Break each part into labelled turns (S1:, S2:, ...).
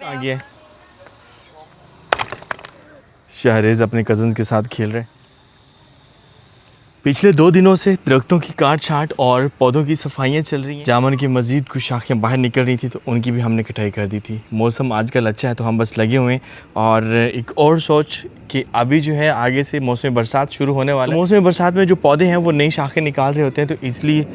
S1: आगे शहरेज अपने कजन्स के साथ खेल रहे। पिछले 2 दिनों से दरख्तों की काट छांट और पौधों की सफाइयाँ चल रही हैं। जामुन की मज़ीद कुछ शाखें बाहर निकल रही थी तो उनकी भी हमने कटाई कर दी थी। मौसम आजकल अच्छा है तो हम बस लगे हुए हैं और एक और सोच कि अभी जो है आगे से मौसम बरसात शुरू होने वाला है। मौसम बरसात में जो पौधे हैं वो नई शाखें निकाल रहे होते हैं, तो इसलिए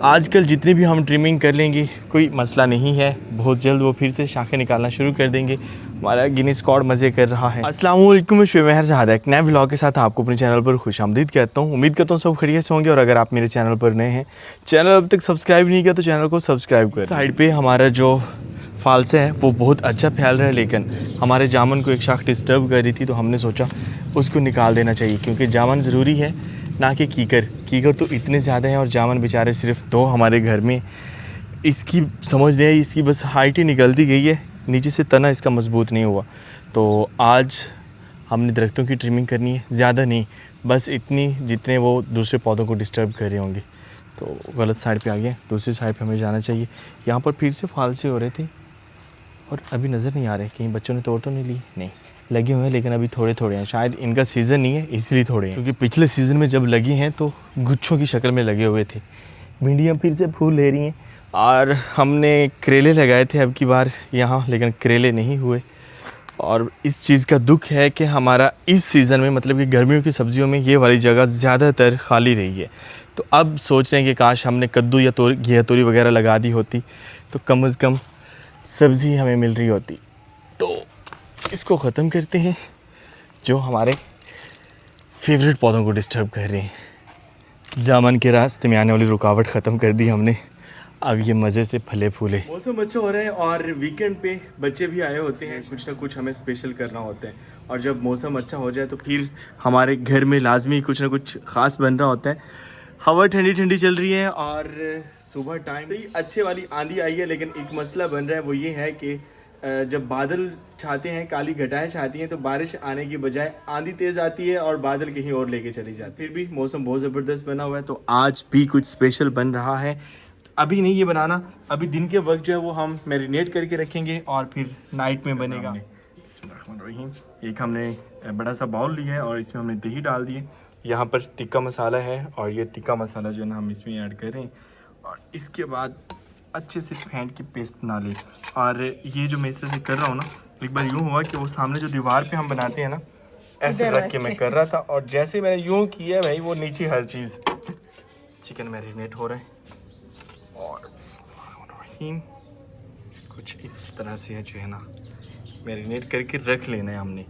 S1: आजकल जितनी भी हम ट्रिमिंग कर लेंगे कोई मसला नहीं है। बहुत जल्द वो फिर से शाखें निकालना शुरू कर देंगे। हमारा गिनीज रिकॉर्ड मज़े कर रहा है। अस्सलाम वालेकुम, मैं शुएब महर ज़हादा एक नए व्लॉग के साथ आपको अपने चैनल पर खुशामदीद कहता हूँ। उम्मीद करता हूँ सब खैरियत से होंगे और अगर आप मेरे चैनल पर नए हैं, चैनल अब तक सब्सक्राइब नहीं किया तो चैनल को सब्सक्राइब करें। साइड पे हमारा जो फालसे है वो बहुत अच्छा फैल रहा है, लेकिन हमारे जामुन को एक शाख डिस्टर्ब कर रही थी तो हमने सोचा उसको निकाल देना चाहिए, क्योंकि जामुन ज़रूरी है ना कि कीकर तो इतने ज़्यादा हैं और जामुन बेचारे सिर्फ 2 हमारे घर में। इसकी समझ नहीं आई, इसकी बस हाइट ही निकलती गई है, नीचे से तना इसका मजबूत नहीं हुआ। तो आज हमने दरख्तों की ट्रिमिंग करनी है, ज़्यादा नहीं, बस इतनी जितने वो दूसरे पौधों को डिस्टर्ब कर रहे होंगे। तो गलत साइड पे आ गए, दूसरी साइड पे हमें जाना चाहिए। यहाँ पर फिर से फालसे हो रहे थे और अभी नज़र नहीं आ रहे, कहीं बच्चों ने तोड़ तो नहीं ली? नहीं, लगे हुए हैं लेकिन अभी थोड़े थोड़े हैं, शायद इनका सीज़न नहीं है इसलिए थोड़े हैं, क्योंकि पिछले सीज़न में जब लगी हैं तो गुच्छों की शक्ल में लगे हुए थे। भिंडियाँ फिर से फूल ले रही हैं और हमने करेले लगाए थे अब की बार यहाँ, लेकिन करेले नहीं हुए। और इस चीज़ का दुख है कि हमारा इस सीज़न में मतलब कि गर्मियों की सब्ज़ियों में ये वाली जगह ज़्यादातर खाली रही है। तो अब सोच रहे हैं कि काश हमने कद्दू या घिया तोरी वगैरह लगा दी होती तो कम से कम सब्ज़ी हमें मिल रही होती। तो इसको ख़त्म करते हैं जो हमारे फेवरेट पौधों को डिस्टर्ब कर रहे हैं। जामुन के रास्ते में आने वाली रुकावट ख़त्म कर दी हमने, अब ये मज़े से फले फूले। मौसम अच्छा हो रहा है और वीकेंड पे बच्चे भी आए होते हैं, कुछ ना कुछ हमें स्पेशल करना होता है। और जब मौसम अच्छा हो जाए तो फिर हमारे घर में लाजमी कुछ ना कुछ ख़ास बन रहा होता है। हवा ठंडी ठंडी चल रही है और सुबह टाइम से ही अच्छे वाली आंधी आई है, लेकिन एक मसला बन रहा है, वो ये है कि जब बादल छाते हैं, काली घटाएं छाती हैं, तो बारिश आने की बजाय आंधी तेज़ आती है और बादल कहीं और लेके चली जाती है। फिर भी मौसम बहुत ज़बरदस्त बना हुआ है, तो आज भी कुछ स्पेशल बन रहा है। अभी नहीं ये बनाना, अभी दिन के वक्त जो है वो हम मैरिनेट करके रखेंगे और फिर नाइट में बनेगा। एक हमने बड़ा सा बाउल लिया है और इसमें हमने दही डाल दिए। यहाँ पर तिक्का मसाला है और ये तिक्का मसाला जो है ना हम इसमें ऐड करें और इसके बाद अच्छे से फेंट के पेस्ट बना लें। और ये जो मैं इस तरह से कर रहा हूँ ना, एक बार यूँ हुआ कि वो सामने जो दीवार पे हम बनाते हैं ना, ऐसे रख के मैं कर रहा था और जैसे मैंने यूँ किया भाई वो नीचे हर चीज़। चिकन मैरिनेट हो रहा है और कुछ इस तरह से है जो है ना मैरिनेट करके रख लेना है हमने।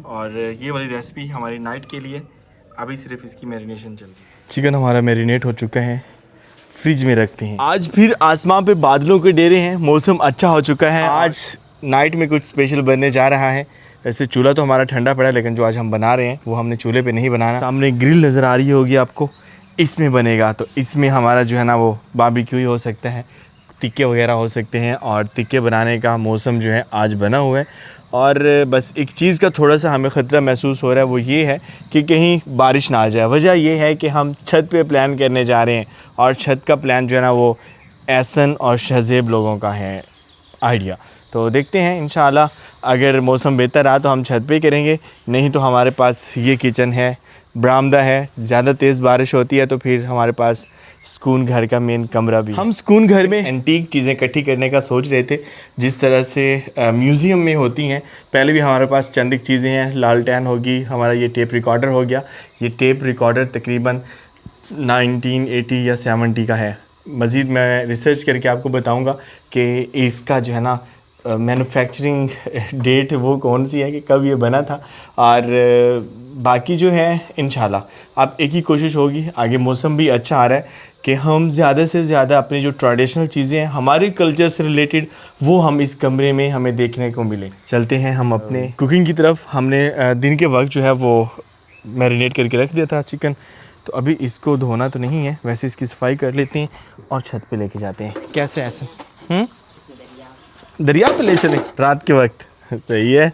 S1: और ये वाली रेसिपी हमारी नाइट के लिए, अभी सिर्फ इसकी मैरिनेशन चल रही है। चिकन हमारा मैरिनेट हो चुका है, फ्रिज में रखते हैं। आज फिर आसमान पे बादलों के डेरे हैं, मौसम अच्छा हो चुका है। आज नाइट में कुछ स्पेशल बनने जा रहा है। वैसे चूल्हा तो हमारा ठंडा पड़ा है, लेकिन जो आज हम बना रहे हैं वो हमने चूल्हे पे नहीं बनाना। सामने ग्रिल नज़र आ रही होगी आपको, इसमें बनेगा। तो इसमें हमारा जो है ना वो बारबेक्यू ही हो सकता है, तिक्के वगैरह हो सकते हैं और तिक्के बनाने का मौसम जो है आज बना हुआ है। और बस एक चीज़ का थोड़ा सा हमें ख़तरा महसूस हो रहा है, वो ये है कि कहीं बारिश ना आ जाए। वजह ये है कि हम छत पे प्लान करने जा रहे हैं और छत का प्लान जो है ना वो एहसन और शहज़ेब लोगों का है आइडिया। तो देखते हैं इंशाल्लाह, अगर मौसम बेहतर रहा तो हम छत पे करेंगे, नहीं तो हमारे पास ये किचन है, बरामदा है। ज़्यादा तेज़ बारिश होती है तो फिर हमारे पास सुकून घर का मेन कमरा भी। हम सुकून घर में एंटीक चीज़ें इकट्ठी करने का सोच रहे थे, जिस तरह से म्यूज़ियम में होती हैं। पहले भी हमारे पास चंद एक चीज़ें हैं, लालटेन होगी, हमारा ये टेप रिकॉर्डर हो गया। ये टेप रिकॉर्डर तकरीबन 1980 या 70 का है। मज़ीद मैं रिसर्च करके आपको बताऊँगा कि इसका जो है ना मैन्युफैक्चरिंग डेट वो कौन सी है कि कब ये बना था। और बाकी जो है इंशाल्लाह अब एक ही कोशिश होगी, आगे मौसम भी अच्छा आ रहा है, कि हम ज़्यादा से ज़्यादा अपनी जो ट्रेडिशनल चीज़ें हैं हमारे कल्चर से रिलेटेड वो हम इस कमरे में हमें देखने को मिले। चलते हैं हम अपने कुकिंग की तरफ। हमने दिन के वक्त जो है वो मैरिनेट करके रख दिया था चिकन, तो अभी इसको धोना तो नहीं है, वैसे इसकी सफाई कर लेते हैं और छत पे लेके जाते हैं। कैसे ऐसे दरिया पे ले चले रात के वक्त? सही है,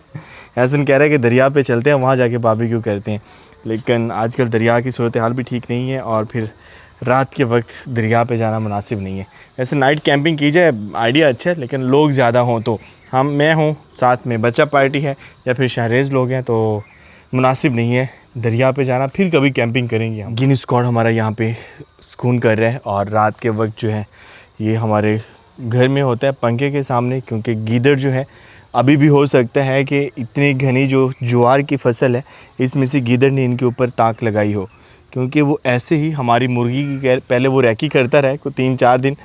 S1: ऐसा कह रहा है कि दरिया पे चलते हैं, वहाँ जाके बारबेक्यू करते हैं। लेकिन आजकल दरिया की सूरत हाल भी ठीक नहीं है और फिर रात के वक्त दरिया पे जाना मुनासिब नहीं है। वैसे नाइट कैंपिंग की जाए, आइडिया अच्छा है, लेकिन लोग ज़्यादा हों तो मैं हूँ, साथ में बच्चा पार्टी है या फिर शहरेज़ लोग हैं, तो मुनासिब नहीं है दरिया पे जाना। फिर कभी कैंपिंग करेंगे हम। गिनी स्क्वाड हमारा यहाँ पे सुकून कर रहा है और रात के वक्त जो है ये हमारे घर में होता है पंखे के सामने, क्योंकि गीदड़ जो है अभी भी हो सकता है कि इतनी घनी जो ज्वार की फसल है इसमें से गीदड़ ने इनके ऊपर ताक लगाई हो, क्योंकि वो ऐसे ही हमारी मुर्गी की पहले वो रैकी करता रहा को 3-4 दिन,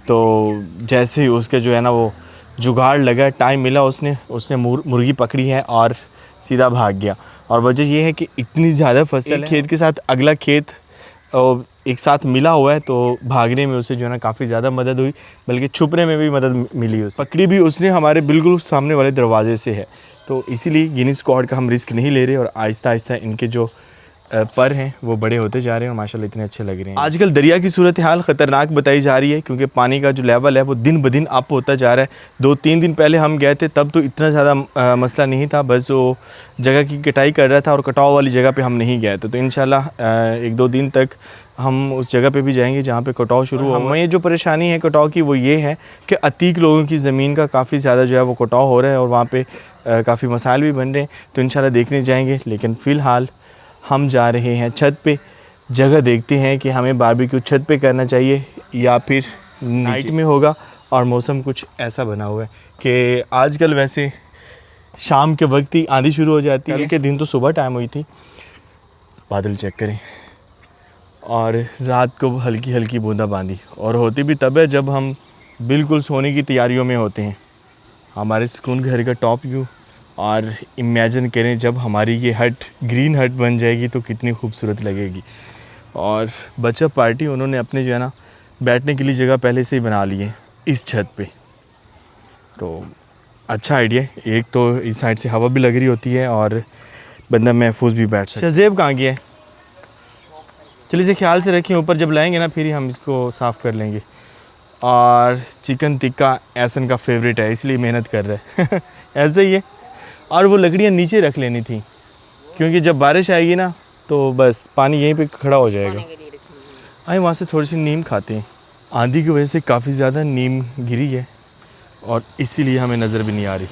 S1: तो जैसे ही उसके जो है ना वो जुगाड़ लगा, टाइम मिला, उसने मुर्गी पकड़ी है और सीधा भाग गया। और वजह ये है कि इतनी ज़्यादा फसल है, खेत के साथ अगला खेत एक साथ मिला हुआ है, तो भागने में उसे जो है ना काफ़ी ज़्यादा मदद हुई, बल्कि छुपने में भी मदद मिली उसे। पकड़ी भी उसने हमारे बिल्कुल सामने वाले दरवाजे से है, तो इसीलिए गिनी स्क्वाड का हम रिस्क नहीं ले रहे और आहिस्ता आहिस्ता इनके जो पर हैं वो बड़े होते जा रहे हैं और माशाल्लाह इतने अच्छे लग रहे हैं। आजकल दरिया की सूरत हाल ख़तरनाक बताई जा रही है, क्योंकि पानी का जो लेवल है वो दिन ब दिन अप होता जा रहा है। 2-3 दिन पहले हम गए थे तब तो इतना ज़्यादा मसला नहीं था, बस वो जगह की कटाई कर रहा था और कटाव वाली जगह पे हम नहीं गए थे। तो इंशाल्लाह 1-2 दिन तक हम उस जगह पे भी जाएंगे जहाँ पे कटाव शुरू हो। हमें जो परेशानी है कटाव की वो ये है कि अतीक लोगों की ज़मीन का काफ़ी ज़्यादा जो है वो कटाव हो रहा है और वहाँ पे काफ़ी मसाइल भी बन रहे हैं, तो इंशाल्लाह देखने जाएंगे। लेकिन फ़िलहाल हम जा रहे हैं छत पे, जगह देखते हैं कि हमें बारबेक्यू छत पे करना चाहिए या फिर नाइट में होगा। और मौसम कुछ ऐसा बना हुआ है कि आजकल वैसे शाम के वक्त ही आंधी शुरू हो जाती है, कल के दिन तो सुबह टाइम हुई थी। बादल चेक करें, और रात को हल्की हल्की बूंदाबांदी, और होती भी तब है जब हम बिल्कुल सोने की तैयारियों में होते हैं। हमारे सुकून घर का टॉप व्यू, और इमेजिन करें जब हमारी ये हट ग्रीन हट बन जाएगी तो कितनी खूबसूरत लगेगी। और बच्चा पार्टी उन्होंने अपने जो है ना बैठने के लिए जगह पहले से ही बना ली है इस छत पे, तो अच्छा आइडिया है। एक तो इस साइड से हवा भी लग रही होती है और बंदा महफूज भी बैठ सकता है। शहज़ेब कहाँ गया है? चलिए इसे ख्याल से रखें, ऊपर जब लाएंगे ना फिर ही हम इसको साफ़ कर लेंगे। और चिकन टिक्का एहसन का फेवरेट है, इसलिए मेहनत कर रहा है ऐसे ही है। और वो लकड़ियाँ नीचे रख लेनी थी, क्योंकि जब बारिश आएगी ना तो बस पानी यहीं पे खड़ा हो जाएगा। आए वहाँ से थोड़ी सी नीम खाते हैं। आंधी की वजह से काफ़ी ज़्यादा नीम गिरी है और इसीलिए हमें नज़र भी नहीं आ रही,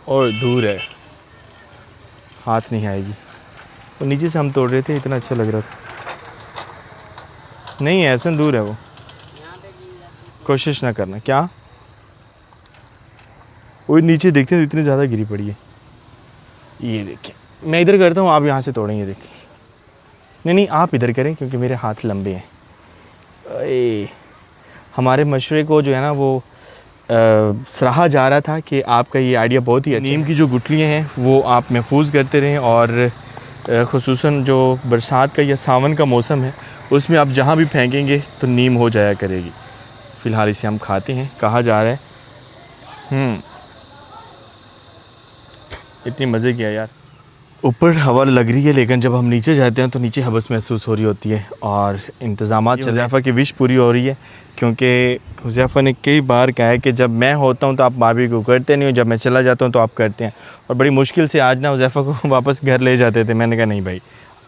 S1: और दूर है, हाथ नहीं आएगी। और नीचे से हम तोड़ रहे थे, इतना अच्छा लग रहा था। नहीं ऐसा दूर है वो, कोशिश ना करना। क्या वो नीचे देखते हैं तो इतनी ज़्यादा गिरी पड़ी है। ये देखिए, मैं इधर करता हूँ, आप यहाँ से तोड़ेंगे। देखिए, नहीं आप इधर करें क्योंकि मेरे हाथ लंबे हैं। हमारे मशवरे को जो है ना वो सराहा जा रहा था कि आपका ये आइडिया बहुत ही अच्छा। नीम की जो गुठलियाँ हैं वो आप महफूज करते रहें, और ख़ुसूसन जो बरसात का या सावन का मौसम है उसमें आप जहाँ भी फेंकेंगे तो नीम हो जाया करेगी। फ़िलहाल इसे हम खाते हैं। कहा जा रहा है इतनी मज़े किया यार। ऊपर हवा लग रही है, लेकिन जब हम नीचे जाते हैं तो नीचे हबस महसूस हो रही होती है और इंतज़ामात से हुज़ैफ़ा की विश पूरी हो रही है, क्योंकि हुज़ैफ़ा ने कई बार कहा है कि जब मैं होता हूँ तो आप बारबेक्यू करते नहीं हो, जब मैं चला जाता हूँ तो आप करते हैं। और बड़ी मुश्किल से आज ना हुज़ैफ़ा को वापस घर ले जाते थे। मैंने कहा नहीं भाई,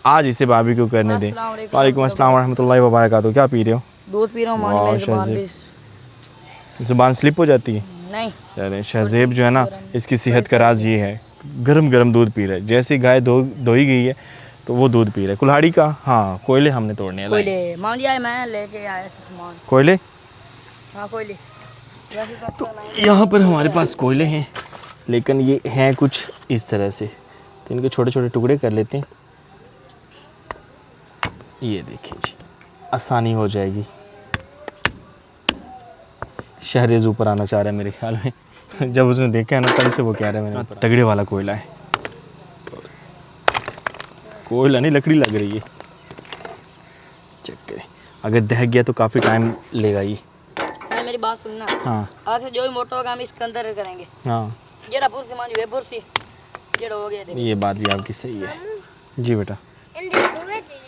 S1: आज इसे बारबेक्यू करने दें। वालेकुम अस्सलाम रहमतुल्लाहि व बरकातहू। क्या पी रहे हो?
S2: दूध पी रहा हूँ।
S1: ज़ुबान स्लिप हो जाती है?
S2: नहीं।
S1: अरे शहज़ेब जो है ना, इसकी सेहत का राज ये है, गरम गरम दूध पी रहा है। जैसे गाय दोई गई है तो वो दूध पी रहा है। कुल्हाड़ी का हाँ, कोयले हमने तोड़ने हैं।
S2: कोयले मान लिया है, मैं लेके आया था सामान।
S1: कोयले?
S2: हाँ कोयले।
S1: तो यहाँ पर हमारे पास कोयले हैं, लेकिन ये हैं कुछ इस तरह से, तो इनके छोटे छोटे टुकड़े कर लेते हैं। ये देखिए जी, आसानी हो जाएगी। शहरेज़ ऊपर आना चाह रहा है मेरे ख्याल में जब उसने देखा है ना तब से वो कह रहा है मैंने तगड़े वाला कोयला है। कोयला नहीं, लकड़ी लग रही है। चेक करें, अगर दह गया तो काफ़ी टाइम लेगा ये।
S2: मेरी बात सुनना।
S1: हाँ,
S2: आगे जो भी मोटा होगा हम इसके अंदर करेंगे।
S1: हाँ,
S2: जेड़ा पुरसी मान वे पुरसी जेड़ा हो गया।
S1: ये बात भी आपकी सही है जी बेटा।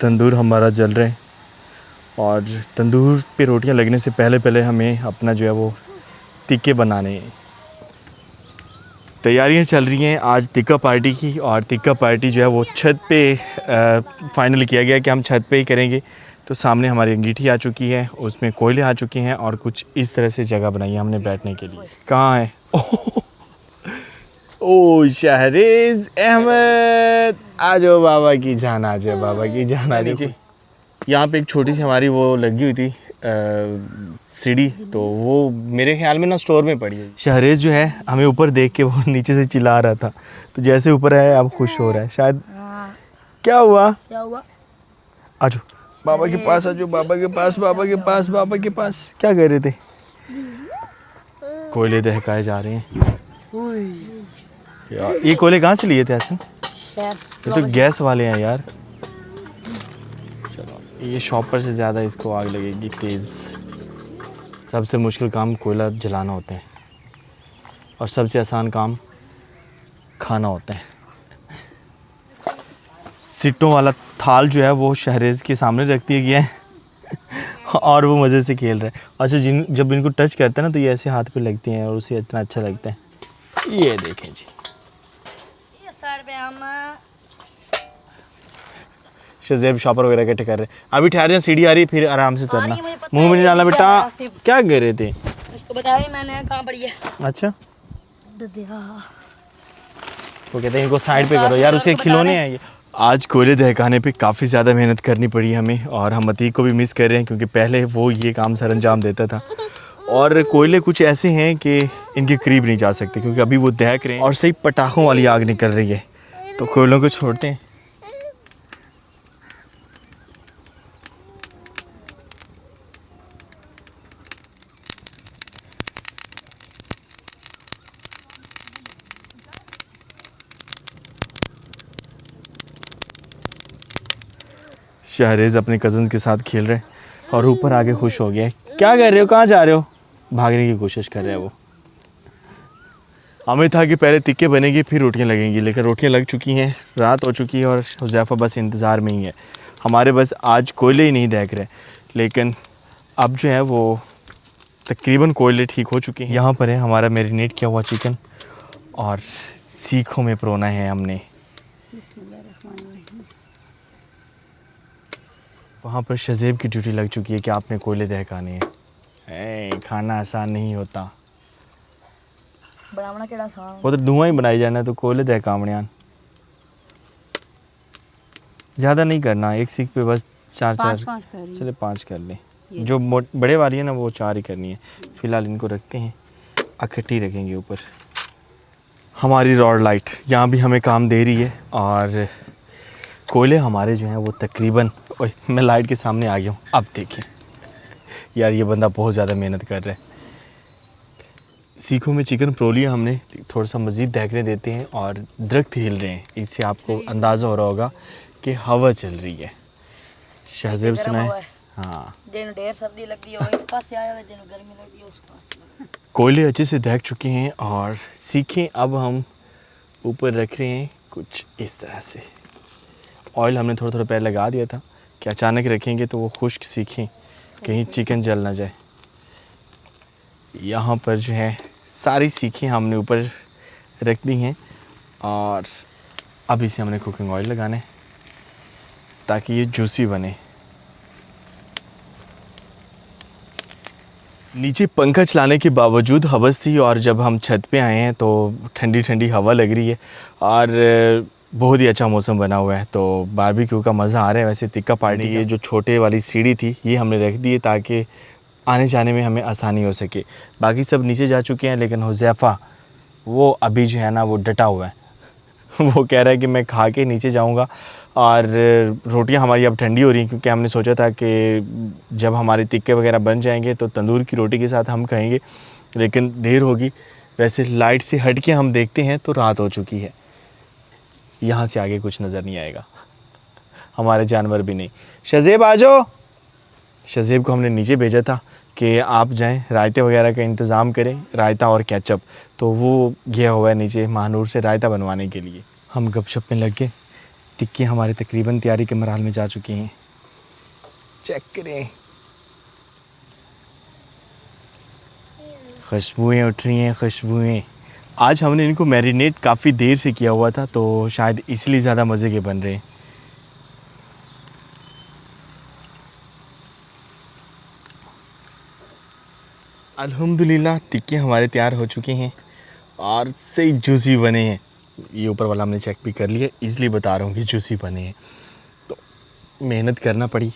S1: तंदूर हमारा जल रहा है, और तंदूर पे रोटियां लगने से पहले हमें अपना जो है वो टिक्के बनाने हैं। तैयारियां चल रही हैं आज टिक्का पार्टी की, और टिक्का पार्टी जो है वो छत पे फाइनल किया गया कि हम छत पे ही करेंगे। तो सामने हमारी अंगीठी आ चुकी है, उसमें कोयले आ चुके हैं और कुछ इस तरह से जगह बनाई है हमने बैठने के लिए। कहाँ है? ओ शहरेज अहमद, आ जाओ बाबा की जान, आ जाओ बाबा की जान। आ नीचे यहाँ पे एक छोटी सी हमारी वो लगी हुई थी सीढ़ी, तो वो मेरे ख्याल में ना स्टोर में पड़ी है। शहरेज जो है हमें ऊपर देख के वो नीचे से चिल्ला रहा था, तो जैसे ऊपर आया अब खुश हो रहा है शायद। क्या हुआ?
S2: क्या हुआ?
S1: आ जाओ बाबा के पास, आ जाओ बाबा के पास, बाबा के पास, बाबा के पास। क्या कर रहे थे? कोयले दहकाए जा रहे हैं यार। ये कोयले कहाँ से लिए थे हसन? ये तो गैस वाले हैं यार। चलो, ये शॉपर से ज़्यादा इसको आग लगेगी तेज़। सबसे मुश्किल काम कोयला जलाना होता है और सबसे आसान काम खाना होता है। सिट्टों वाला थाल जो है वो शहरेज के सामने रख दिया गया है और वो मज़े से खेल रहे हैं। अच्छा, जब इनको टच करते हैं ना तो ये ऐसे हाथ पे लगती हैं और उसे इतना अच्छा लगता है। ये देखें जी,
S2: ये सर पे हम
S1: शज़ेब शॉपर वगैरह इकट्ठे कर रहे हैं। अभी ठहर जाए, सीढ़ी आ रही है, फिर आराम से करना।
S2: मुझे पता
S1: मुंह में नहीं
S2: है,
S1: डालना
S2: ये
S1: बेटा।
S2: क्या है?
S1: क्या कह रहे थे?
S2: उसको बताया ही मैंने कहाँ पड़ी है।
S1: अच्छा,
S2: ददिया।
S1: वो कहते हैं इनको साइड पे करो यार, उसके खिलौने हैं ये। आज कोयले दहकाने पे काफ़ी ज़्यादा मेहनत करनी पड़ी हमें और हम अतीक को भी मिस कर रहे हैं क्योंकि पहले वो ये काम सर अंजाम देता था। और कोयले कुछ ऐसे हैं कि इनके करीब नहीं जा सकते क्योंकि अभी वो दहक रहे हैं और सही पटाखों वाली आग निकल रही है, तो कोयलों को छोड़ते हैं। शहरेज अपने कज़न्स के साथ खेल रहे हैं और ऊपर आके खुश हो गया है। क्या कर रहे हो? कहाँ जा रहे हो? भागने की कोशिश कर रहे हैं वो। हमें था कि पहले तिक्के बनेगी फिर रोटियां लगेंगी, लेकिन रोटियां लग चुकी हैं, रात हो चुकी है और हुज़ैफ़ा बस इंतज़ार में ही है। हमारे बस आज कोयले ही नहीं दहक रहे, लेकिन अब जो है वो तकरीबन कोयले ठीक हो चुके हैं। यहाँ पर है हमारा मैरिनेट किया हुआ चिकन और सीखों में परोना है हमने। वहाँ पर शज़ेब की ड्यूटी लग चुकी है कि आपने कोयले दहकाने हैं। खाना आसान नहीं होता,
S2: बनावना केड़ा आसान।
S1: वो तो धुआं ही बनाई जाना, तो कोयले दहकावने ज़्यादा नहीं करना। एक सीख पे बस चार चले 5 कर लें। जो बड़े वाली है ना वो 4 ही करनी है। फ़िलहाल इनको रखते हैं, इकट्ठी रखेंगे ऊपर। हमारी रॉड लाइट यहाँ भी हमें काम दे रही है और कोयले हमारे जो हैं वो तकरीबन, मैं लाइट के सामने आ गया हूँ। अब देखें यार, ये बंदा बहुत ज़्यादा मेहनत कर रहा है। सीखों में चिकन परो लिया हमने, थोड़ा सा मज़ीद दहकने देते हैं और दरख्त हिल रहे हैं। इससे आपको अंदाज़ा हो रहा होगा कि हवा चल रही है। शहज़ेब सुनाए। हाँ,
S2: दिन ढेर सर्दी लगती है इस पास से आया हुआ, दिन गर्मी लगती है उस पास।
S1: कोयले अच्छे से दहक चुके हैं और सीखें अब हम ऊपर रख रहे हैं कुछ इस तरह से। ऑयल हमने थोड़ा थोड़ा पहले लगा दिया था कि अचानक रखेंगे तो वो खुश्क सीखें, कहीं चिकन जल ना जाए। यहाँ पर जो है सारी सीखें हमने ऊपर रख दी हैं और अब इसे हमने कुकिंग ऑयल लगाना है ताकि ये जूसी बने। नीचे पंखा चलाने के बावजूद हवस थी और जब हम छत पे आए हैं तो ठंडी ठंडी हवा लग रही है और बहुत ही अच्छा मौसम बना हुआ है, तो बारबेक्यू का मज़ा आ रहा है। वैसे तिक्का पार्टी ये जो छोटे वाली सीढ़ी थी ये हमने रख दी है ताकि आने जाने में हमें आसानी हो सके। बाकी सब नीचे जा चुके हैं, लेकिन हुज़ैफ़ा वो अभी जो है ना वो डटा हुआ है। वो कह रहा है कि मैं खा के नीचे जाऊंगा। और रोटियां हमारी अब ठंडी हो रही हैं क्योंकि हमने सोचा था कि जब हमारे तिक्के वगैरह बन जाएंगे तो तंदूर की रोटी के साथ हम खाएंगे, लेकिन देर होगी। वैसे लाइट से हट के हम देखते हैं तो रात हो चुकी है। यहाँ से आगे कुछ नज़र नहीं आएगा, हमारे जानवर भी नहीं। शज़ेब आ जाओ। शज़ेब को हमने नीचे भेजा था कि आप जाएं रायते वगैरह का इंतज़ाम करें, रायता और केचप, तो वो गया हुआ है नीचे महानूर से रायता बनवाने के लिए। हम गपशप में लग गए। टिक्की हमारे तकरीबन तैयारी के मराहल में जा चुकी हैं। चेक करें, खुशबुएँ उठ रही हैं, खुशबुएँ। आज हमने इनको मैरिनेट काफ़ी देर से किया हुआ था तो शायद इसलिए ज़्यादा मज़े के बन रहे हैं। अल्हम्दुलिल्लाह टिक्के हमारे तैयार हो चुके हैं और सही जूसी बने हैं। ये ऊपर वाला हमने चेक भी कर लिया, इसलिए बता रहा हूँ कि जूसी बने हैं। तो मेहनत करना पड़ी।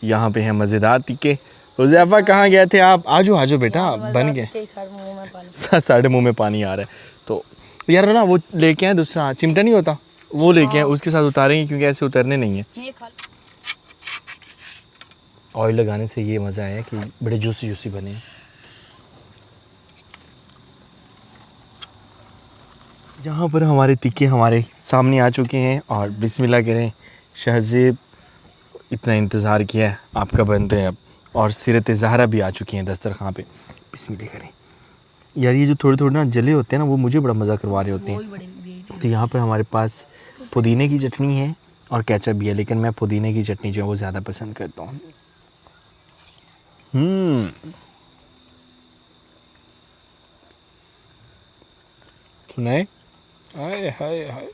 S1: यहाँ पे हैं मज़ेदार टिक्के। हुज़ैफ़ा कहाँ गए थे आप? आजो आजो बेटा, बन गए। साढ़े मुँह में पानी आ रहा है। तो यार ना वो लेके आए दूसरा चिमटा नहीं होता, वो लेके आए, उसके साथ उतारेंगे क्योंकि ऐसे उतरने नहीं है। ऑयल लगाने से ये मज़ा आया कि बड़े जूसी जूसी बने हैं। यहाँ पर हमारे टिक्के हमारे सामने आ चुके हैं और बिस्मिल्लाह करें। शहज़ेब इतना इंतज़ार किया है, आपका बनते हैं अब। और सीरत ज़हरा भी आ चुकी हैं दस्तरखान पे। बिस्मिल्लाह करें। यार ये जो थोड़े थोड़े ना जले होते हैं ना, वो मुझे बड़ा मज़ा करवा रहे होते हैं। तो यहाँ पर हमारे पास पुदीने की चटनी है और केचप भी है, लेकिन मैं पुदीने की चटनी जो है वो ज़्यादा पसंद करता हूँ। सुनाए? हाय हाय हाय।